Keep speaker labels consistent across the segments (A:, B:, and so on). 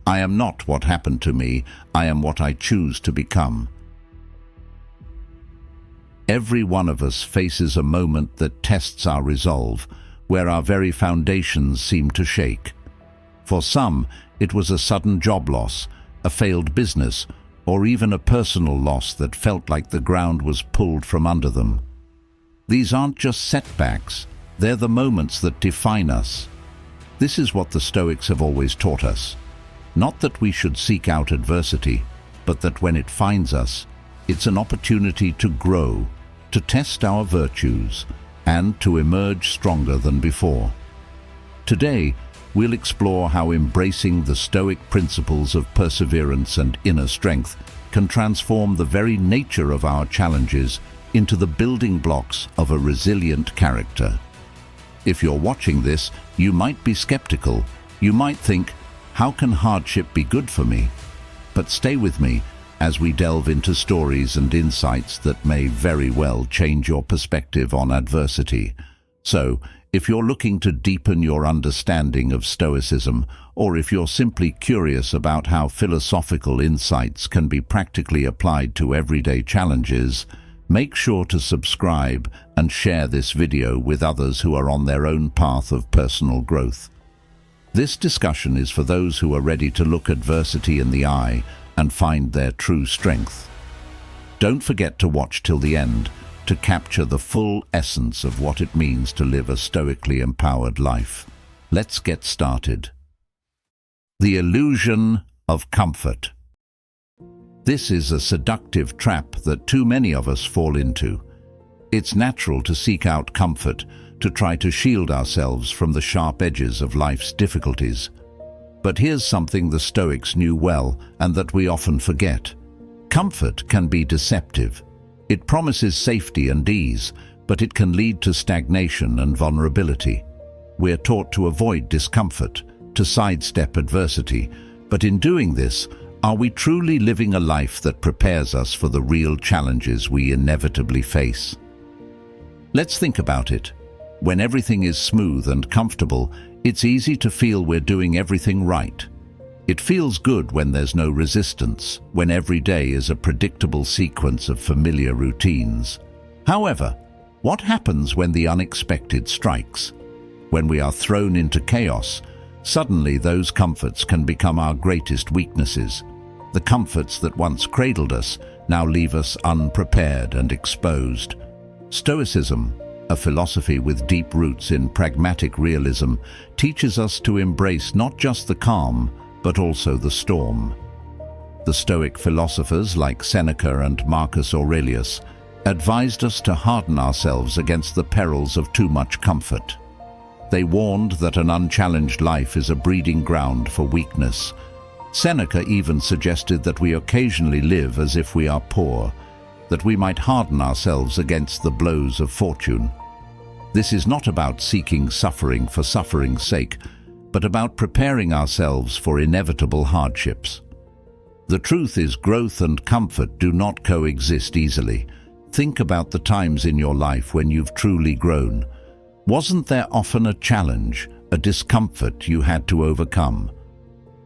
A: I am not what happened to me, I am what I choose to become. Every one of us faces a moment that tests our resolve, where our very foundations seem to shake. For some, it was a sudden job loss, a failed business, or even a personal loss that felt like the ground was pulled from under them. These aren't just setbacks, they're the moments that define us. This is what the Stoics have always taught us. Not that we should seek out adversity, but that when it finds us, it's an opportunity to grow, to test our virtues, and to emerge stronger than before. Today, we'll explore how embracing the Stoic principles of perseverance and inner strength can transform the very nature of our challenges into the building blocks of a resilient character. If you're watching this, you might be skeptical. You might think, how can hardship be good for me? But stay with me as we delve into stories and insights that may very well change your perspective on adversity. So, if you're looking to deepen your understanding of Stoicism, or if you're simply curious about how philosophical insights can be practically applied to everyday challenges, make sure to subscribe and share this video with others who are on their own path of personal growth. This discussion is for those who are ready to look adversity in the eye and find their true strength. Don't forget to watch till the end to capture the full essence of what it means to live a stoically empowered life. Let's get started. The illusion of comfort. This is a seductive trap that too many of us fall into. It's natural to seek out comfort, to try to shield ourselves from the sharp edges of life's difficulties. But here's something the Stoics knew well and that we often forget. Comfort can be deceptive. It promises safety and ease, but it can lead to stagnation and vulnerability. We're taught to avoid discomfort, to sidestep adversity, but in doing this, are we truly living a life that prepares us for the real challenges we inevitably face? Let's think about it. When everything is smooth and comfortable, it's easy to feel we're doing everything right. It feels good when there's no resistance, when every day is a predictable sequence of familiar routines. However, what happens when the unexpected strikes? When we are thrown into chaos, suddenly those comforts can become our greatest weaknesses. The comforts that once cradled us now leave us unprepared and exposed. Stoicism, a philosophy with deep roots in pragmatic realism, teaches us to embrace not just the calm, but also the storm. The Stoic philosophers like Seneca and Marcus Aurelius advised us to harden ourselves against the perils of too much comfort. They warned that an unchallenged life is a breeding ground for weakness. Seneca even suggested that we occasionally live as if we are poor, that we might harden ourselves against the blows of fortune. This is not about seeking suffering for suffering's sake, but about preparing ourselves for inevitable hardships. The truth is, growth and comfort do not coexist easily. Think about the times in your life when you've truly grown. Wasn't there often a challenge, a discomfort you had to overcome?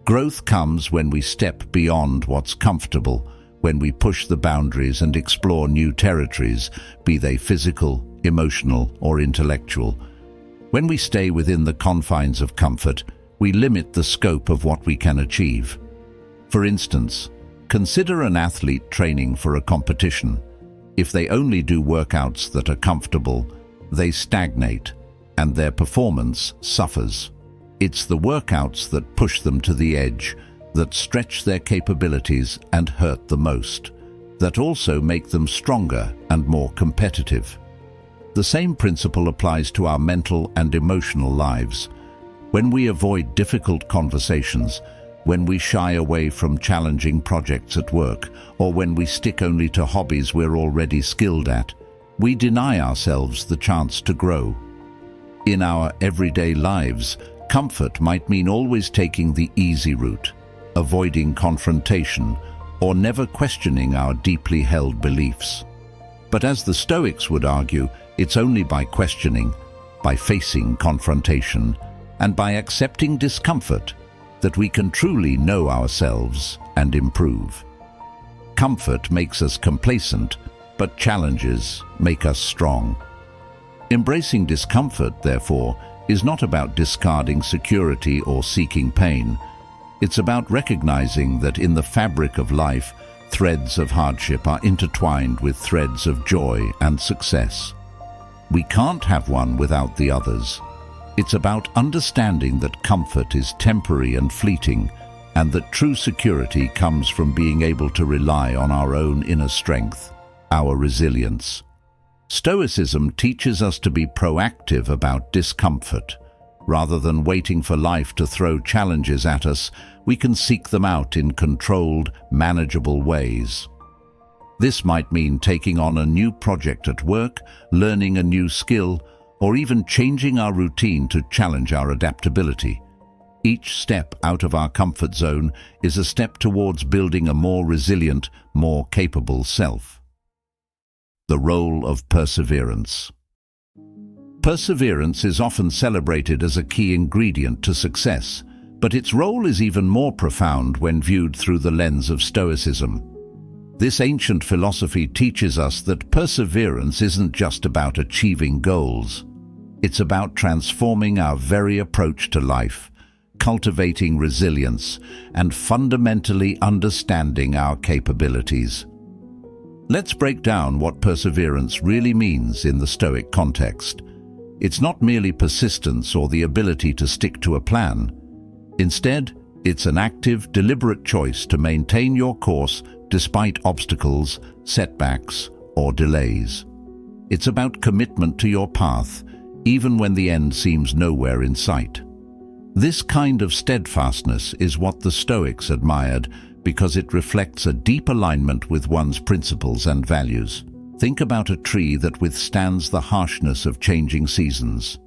A: Growth comes when we step beyond what's comfortable, when we push the boundaries and explore new territories, be they physical, emotional, or intellectual. When we stay within the confines of comfort, we limit the scope of what we can achieve. For instance, consider an athlete training for a competition. If they only do workouts that are comfortable, they stagnate, and their performance suffers. It's the workouts that push them to the edge, that stretch their capabilities and hurt the most, that also make them stronger and more competitive. The same principle applies to our mental and emotional lives. When we avoid difficult conversations, when we shy away from challenging projects at work, or when we stick only to hobbies we're already skilled at, we deny ourselves the chance to grow. In our everyday lives, comfort might mean always taking the easy route, avoiding confrontation, or never questioning our deeply held beliefs. But as the Stoics would argue, it's only by questioning, by facing confrontation, and by accepting discomfort that we can truly know ourselves and improve. Comfort makes us complacent, but challenges make us strong. Embracing discomfort, therefore, is not about discarding security or seeking pain. It's about recognizing that in the fabric of life, threads of hardship are intertwined with threads of joy and success. We can't have one without the others. It's about understanding that comfort is temporary and fleeting, and that true security comes from being able to rely on our own inner strength, our resilience. Stoicism teaches us to be proactive about discomfort. Rather than waiting for life to throw challenges at us, we can seek them out in controlled, manageable ways. This might mean taking on a new project at work, learning a new skill, or even changing our routine to challenge our adaptability. Each step out of our comfort zone is a step towards building a more resilient, more capable self. The role of perseverance. Perseverance is often celebrated as a key ingredient to success, but its role is even more profound when viewed through the lens of Stoicism. This ancient philosophy teaches us that perseverance isn't just about achieving goals. It's about transforming our very approach to life, cultivating resilience, and fundamentally understanding our capabilities. Let's break down what perseverance really means in the Stoic context. It's not merely persistence or the ability to stick to a plan. Instead, it's an active, deliberate choice to maintain your course despite obstacles, setbacks, or delays. It's about commitment to your path, even when the end seems nowhere in sight. This kind of steadfastness is what the Stoics admired because it reflects a deep alignment with one's principles and values. Think about a tree that withstands the harshness of changing seasons.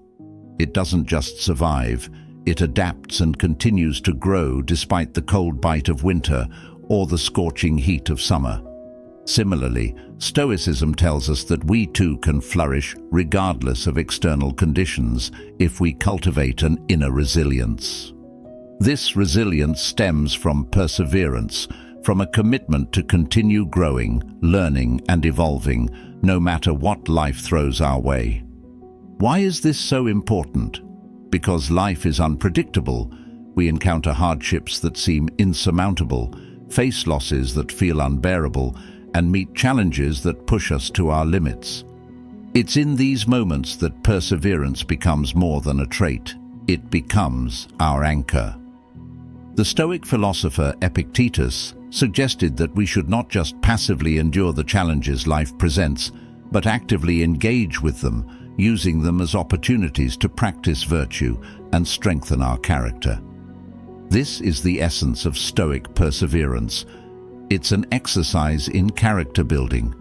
A: It doesn't just survive, it adapts and continues to grow despite the cold bite of winter or the scorching heat of summer. Similarly, Stoicism tells us that we too can flourish regardless of external conditions if we cultivate an inner resilience. This resilience stems from perseverance, from a commitment to continue growing, learning, and evolving, no matter what life throws our way. Why is this so important? Because life is unpredictable. We encounter hardships that seem insurmountable, face losses that feel unbearable, and meet challenges that push us to our limits. It's in these moments that perseverance becomes more than a trait. It becomes our anchor. The Stoic philosopher Epictetus suggested that we should not just passively endure the challenges life presents, but actively engage with them, using them as opportunities to practice virtue and strengthen our character. This is the essence of Stoic perseverance. It's an exercise in character building.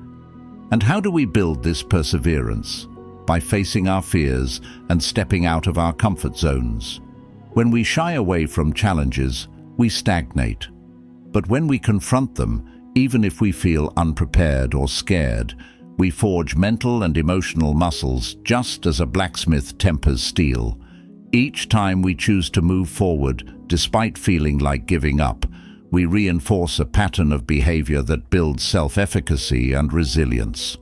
A: And how do we build this perseverance? By facing our fears and stepping out of our comfort zones. When we shy away from challenges, we stagnate. But when we confront them, even if we feel unprepared or scared, we forge mental and emotional muscles just as a blacksmith tempers steel. Each time we choose to move forward, despite feeling like giving up, we reinforce a pattern of behavior that builds self-efficacy and resilience.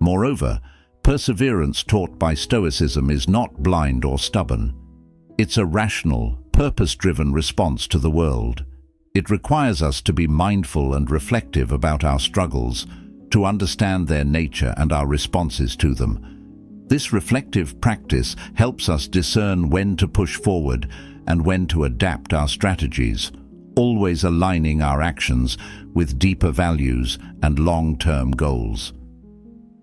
A: Moreover, perseverance taught by Stoicism is not blind or stubborn. It's a rational, purpose-driven response to the world. It requires us to be mindful and reflective about our struggles, to understand their nature and our responses to them. This reflective practice helps us discern when to push forward and when to adapt our strategies, always aligning our actions with deeper values and long-term goals.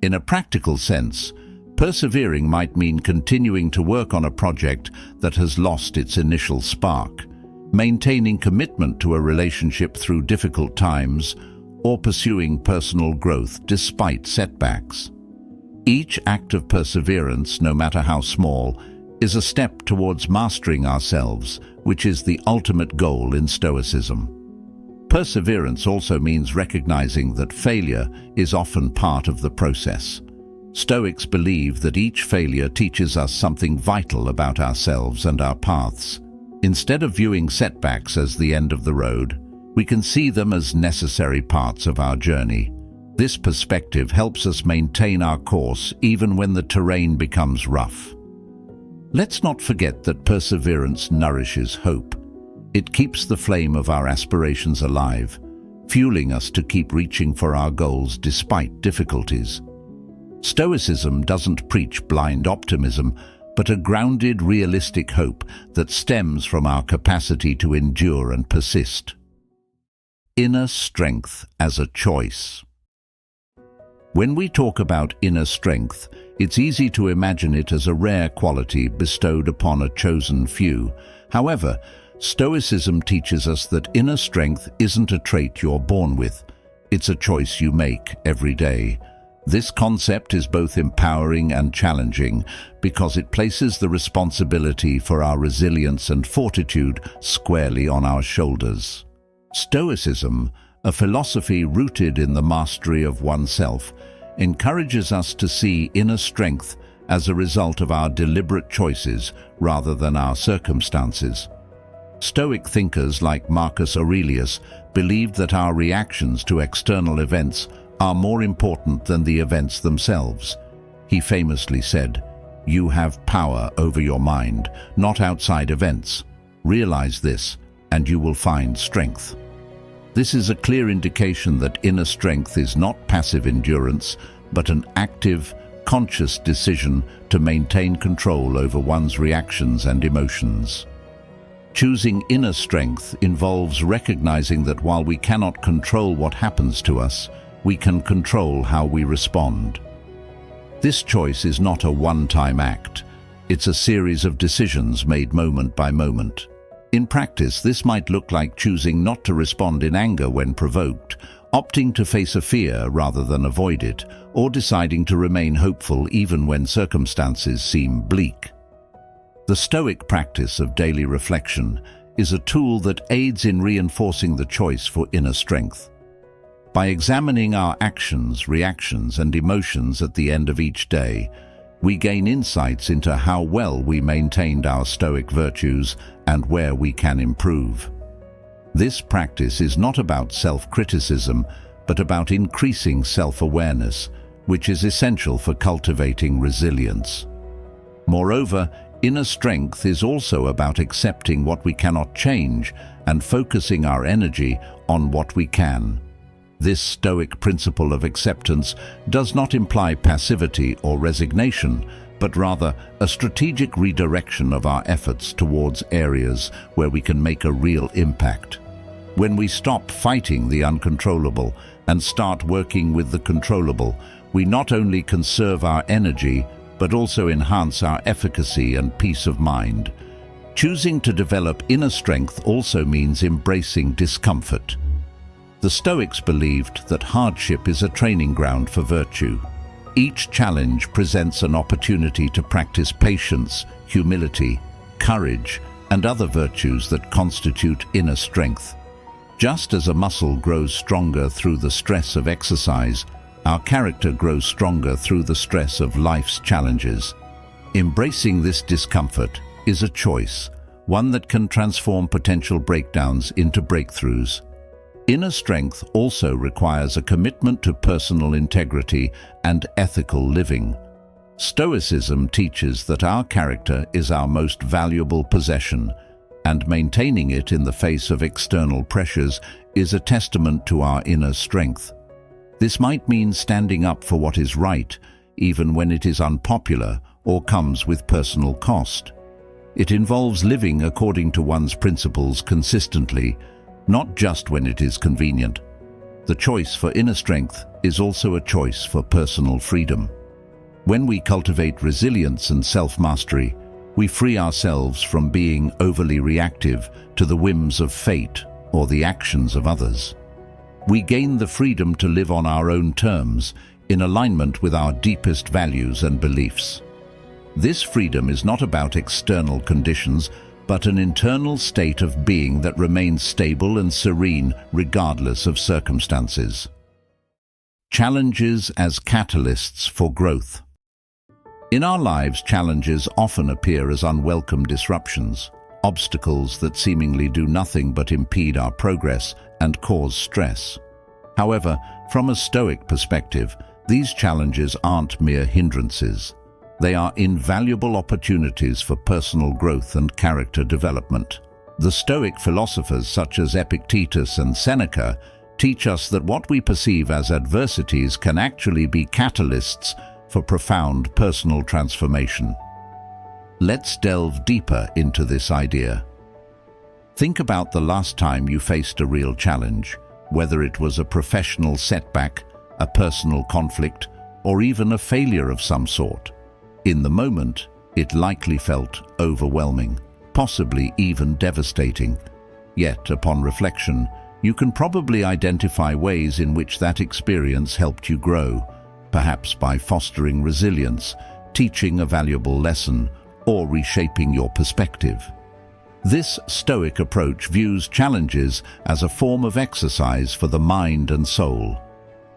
A: In a practical sense, persevering might mean continuing to work on a project that has lost its initial spark, maintaining commitment to a relationship through difficult times, or pursuing personal growth despite setbacks. Each act of perseverance, no matter how small, is a step towards mastering ourselves, which is the ultimate goal in Stoicism. Perseverance also means recognizing that failure is often part of the process. Stoics believe that each failure teaches us something vital about ourselves and our paths. Instead of viewing setbacks as the end of the road, we can see them as necessary parts of our journey. This perspective helps us maintain our course even when the terrain becomes rough. Let's not forget that perseverance nourishes hope. It keeps the flame of our aspirations alive, fueling us to keep reaching for our goals despite difficulties. Stoicism doesn't preach blind optimism, but a grounded, realistic hope that stems from our capacity to endure and persist. Inner strength as a choice. When we talk about inner strength, it's easy to imagine it as a rare quality bestowed upon a chosen few. However, Stoicism teaches us that inner strength isn't a trait you're born with. It's a choice you make every day. This concept is both empowering and challenging because it places the responsibility for our resilience and fortitude squarely on our shoulders. Stoicism, a philosophy rooted in the mastery of oneself, encourages us to see inner strength as a result of our deliberate choices rather than our circumstances. Stoic thinkers like Marcus Aurelius believed that our reactions to external events are more important than the events themselves. He famously said, "You have power over your mind, not outside events. Realize this, and you will find strength." This is a clear indication that inner strength is not passive endurance, but an active, conscious decision to maintain control over one's reactions and emotions. Choosing inner strength involves recognizing that while we cannot control what happens to us, we can control how we respond. This choice is not a one-time act. It's a series of decisions made moment by moment. In practice, this might look like choosing not to respond in anger when provoked, opting to face a fear rather than avoid it, or deciding to remain hopeful even when circumstances seem bleak. The Stoic practice of daily reflection is a tool that aids in reinforcing the choice for inner strength. By examining our actions, reactions, and emotions at the end of each day, we gain insights into how well we maintained our Stoic virtues and where we can improve. This practice is not about self-criticism, but about increasing self-awareness, which is essential for cultivating resilience. Moreover, inner strength is also about accepting what we cannot change and focusing our energy on what we can. This Stoic principle of acceptance does not imply passivity or resignation, but rather a strategic redirection of our efforts towards areas where we can make a real impact. When we stop fighting the uncontrollable and start working with the controllable, we not only conserve our energy, but also enhance our efficacy and peace of mind. Choosing to develop inner strength also means embracing discomfort. The Stoics believed that hardship is a training ground for virtue. Each challenge presents an opportunity to practice patience, humility, courage, and other virtues that constitute inner strength. Just as a muscle grows stronger through the stress of exercise, our character grows stronger through the stress of life's challenges. Embracing this discomfort is a choice, one that can transform potential breakdowns into breakthroughs. Inner strength also requires a commitment to personal integrity and ethical living. Stoicism teaches that our character is our most valuable possession, and maintaining it in the face of external pressures is a testament to our inner strength. This might mean standing up for what is right, even when it is unpopular or comes with personal cost. It involves living according to one's principles consistently, not just when it is convenient. The choice for inner strength is also a choice for personal freedom. When we cultivate resilience and self-mastery, we free ourselves from being overly reactive to the whims of fate or the actions of others. We gain the freedom to live on our own terms, in alignment with our deepest values and beliefs. This freedom is not about external conditions, but an internal state of being that remains stable and serene regardless of circumstances. Challenges as catalysts for growth. In our lives, challenges often appear as unwelcome disruptions, obstacles that seemingly do nothing but impede our progress and cause stress. However, from a Stoic perspective, these challenges aren't mere hindrances. They are invaluable opportunities for personal growth and character development. The Stoic philosophers such as Epictetus and Seneca teach us that what we perceive as adversities can actually be catalysts for profound personal transformation. Let's delve deeper into this idea. Think about the last time you faced a real challenge, whether it was a professional setback, a personal conflict, or even a failure of some sort. In the moment, it likely felt overwhelming, possibly even devastating. Yet, upon reflection, you can probably identify ways in which that experience helped you grow, perhaps by fostering resilience, teaching a valuable lesson, or reshaping your perspective. This Stoic approach views challenges as a form of exercise for the mind and soul.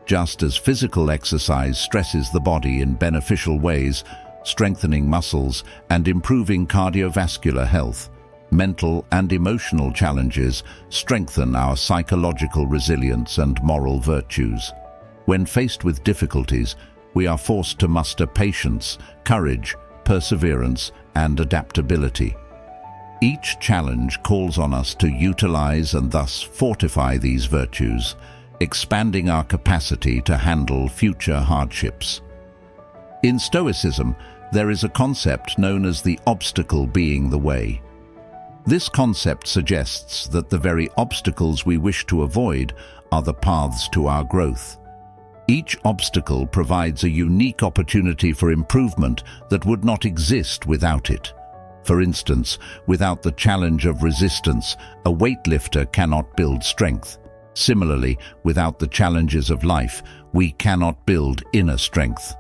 A: Just as physical exercise stresses the body in beneficial ways, strengthening muscles and improving cardiovascular health, mental and emotional challenges strengthen our psychological resilience and moral virtues. When faced with difficulties, we are forced to muster patience, courage, perseverance, and adaptability. Each challenge calls on us to utilize and thus fortify these virtues, expanding our capacity to handle future hardships. In Stoicism, there is a concept known as the obstacle being the way. This concept suggests that the very obstacles we wish to avoid are the paths to our growth. Each obstacle provides a unique opportunity for improvement that would not exist without it. For instance, without the challenge of resistance, a weightlifter cannot build strength. Similarly, without the challenges of life, we cannot build inner strength.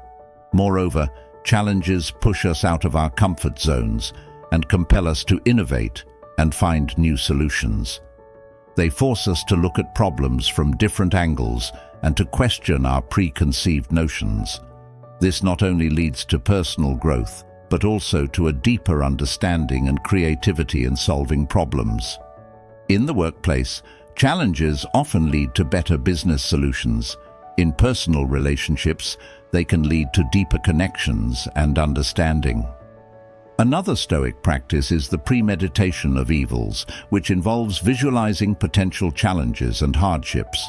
A: Moreover, challenges push us out of our comfort zones and compel us to innovate and find new solutions. They force us to look at problems from different angles and to question our preconceived notions. This not only leads to personal growth, but also to a deeper understanding and creativity in solving problems. In the workplace, challenges often lead to better business solutions. In personal relationships, they can lead to deeper connections and understanding. Another Stoic practice is the premeditation of evils, which involves visualizing potential challenges and hardships.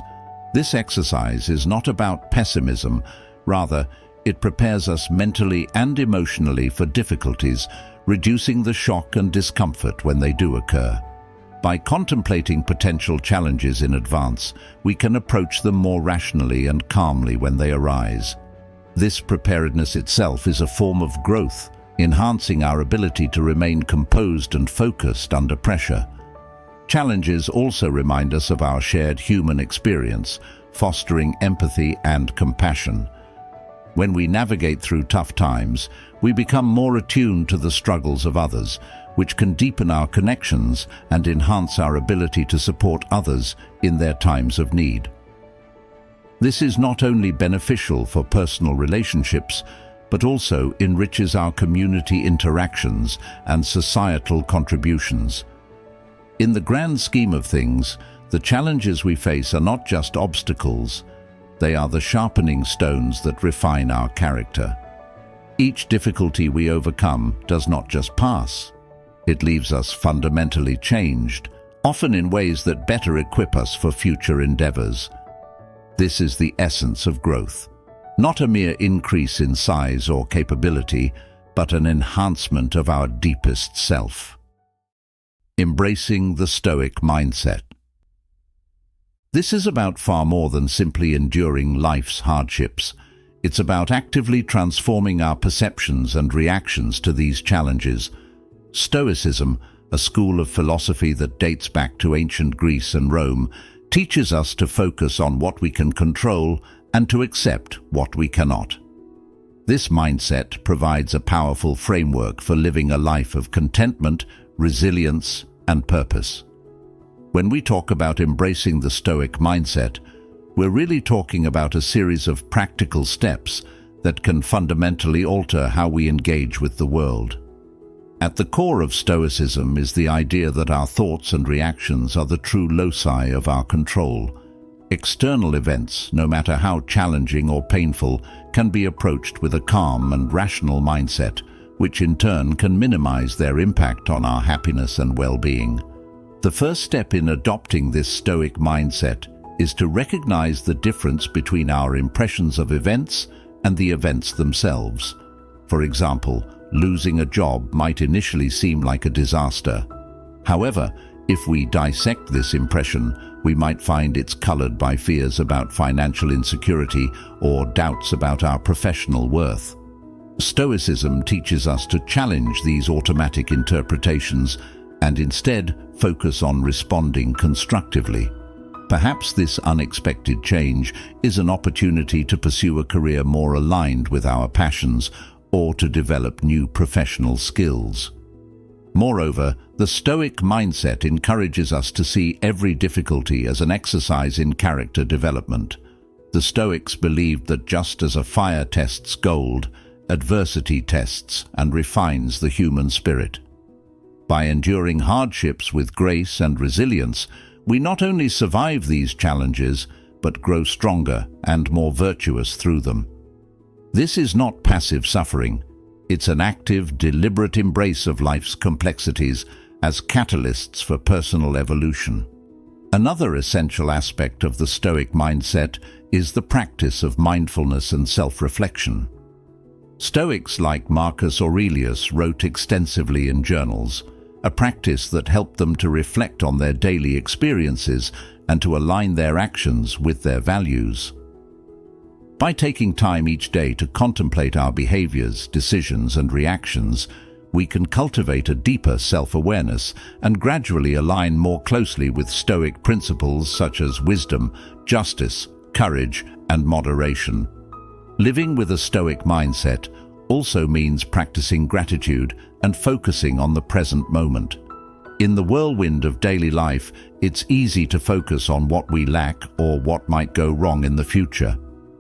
A: This exercise is not about pessimism, rather, it prepares us mentally and emotionally for difficulties, reducing the shock and discomfort when they do occur. By contemplating potential challenges in advance, we can approach them more rationally and calmly when they arise. This preparedness itself is a form of growth, enhancing our ability to remain composed and focused under pressure. Challenges also remind us of our shared human experience, fostering empathy and compassion. When we navigate through tough times, we become more attuned to the struggles of others, which can deepen our connections and enhance our ability to support others in their times of need. This is not only beneficial for personal relationships, but also enriches our community interactions and societal contributions. In the grand scheme of things, the challenges we face are not just obstacles, they are the sharpening stones that refine our character. Each difficulty we overcome does not just pass. It leaves us fundamentally changed, often in ways that better equip us for future endeavors. This is the essence of growth. Not a mere increase in size or capability, but an enhancement of our deepest self. Embracing the Stoic mindset. This is about far more than simply enduring life's hardships. It's about actively transforming our perceptions and reactions to these challenges. Stoicism, a school of philosophy that dates back to ancient Greece and Rome, teaches us to focus on what we can control and to accept what we cannot. This mindset provides a powerful framework for living a life of contentment, resilience, and purpose. When we talk about embracing the Stoic mindset, we're really talking about a series of practical steps that can fundamentally alter how we engage with the world. At the core of Stoicism is the idea that our thoughts and reactions are the true loci of our control. External events, no matter how challenging or painful, can be approached with a calm and rational mindset, which in turn can minimize their impact on our happiness and well-being. The first step in adopting this Stoic mindset is to recognize the difference between our impressions of events and the events themselves. For example, losing a job might initially seem like a disaster. However, if we dissect this impression, we might find it's colored by fears about financial insecurity or doubts about our professional worth. Stoicism teaches us to challenge these automatic interpretations and instead focus on responding constructively. Perhaps this unexpected change is an opportunity to pursue a career more aligned with our passions or to develop new professional skills. Moreover, the Stoic mindset encourages us to see every difficulty as an exercise in character development. The Stoics believed that just as a fire tests gold, adversity tests and refines the human spirit. By enduring hardships with grace and resilience, we not only survive these challenges, but grow stronger and more virtuous through them. This is not passive suffering. It's an active, deliberate embrace of life's complexities as catalysts for personal evolution. Another essential aspect of the Stoic mindset is the practice of mindfulness and self-reflection. Stoics like Marcus Aurelius wrote extensively in journals, a practice that helped them to reflect on their daily experiences and to align their actions with their values. By taking time each day to contemplate our behaviors, decisions, and reactions, we can cultivate a deeper self-awareness and gradually align more closely with Stoic principles such as wisdom, justice, courage, and moderation. Living with a Stoic mindset also means practicing gratitude and focusing on the present moment. In the whirlwind of daily life, it's easy to focus on what we lack or what might go wrong in the future.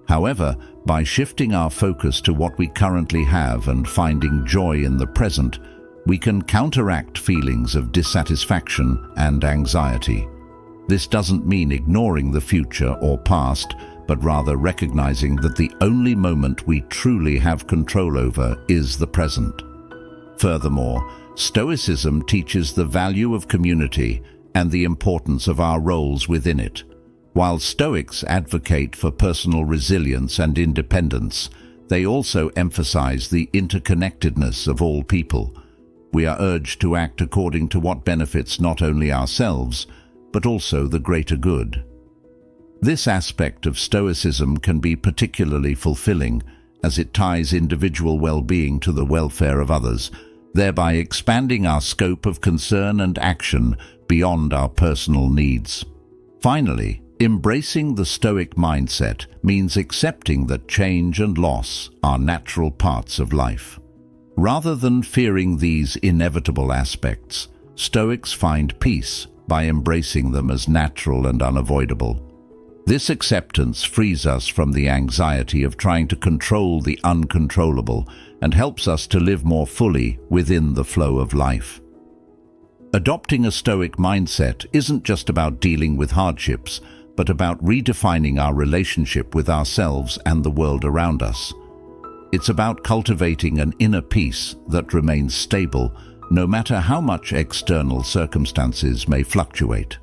A: However, by shifting our focus to what we currently have and finding joy in the present, we can counteract feelings of dissatisfaction and anxiety. This doesn't mean ignoring the future or past, but rather recognizing that the only moment we truly have control over is the present. Furthermore, Stoicism teaches the value of community and the importance of our roles within it. While Stoics advocate for personal resilience and independence, they also emphasize the interconnectedness of all people. We are urged to act according to what benefits not only ourselves, but also the greater good. This aspect of Stoicism can be particularly fulfilling as it ties individual well-being to the welfare of others, thereby expanding our scope of concern and action beyond our personal needs. Finally, embracing the Stoic mindset means accepting that change and loss are natural parts of life. Rather than fearing these inevitable aspects, Stoics find peace by embracing them as natural and unavoidable. This acceptance frees us from the anxiety of trying to control the uncontrollable and helps us to live more fully within the flow of life. Adopting a Stoic mindset isn't just about dealing with hardships, but about redefining our relationship with ourselves and the world around us. It's about cultivating an inner peace that remains stable, no matter how much external circumstances may fluctuate.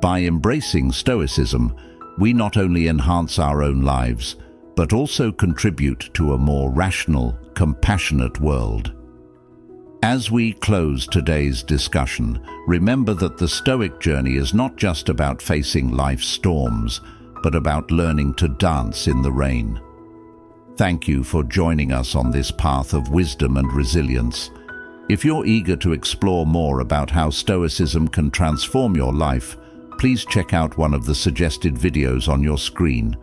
A: By embracing Stoicism, we not only enhance our own lives, but also contribute to a more rational, compassionate world. As we close today's discussion, remember that the Stoic journey is not just about facing life's storms, but about learning to dance in the rain. Thank you for joining us on this path of wisdom and resilience. If you're eager to explore more about how Stoicism can transform your life, please check out one of the suggested videos on your screen.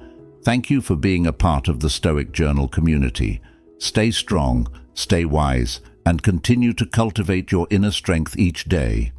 A: Thank you for being a part of the Stoic Journal community. Stay strong, stay wise, and continue to cultivate your inner strength each day.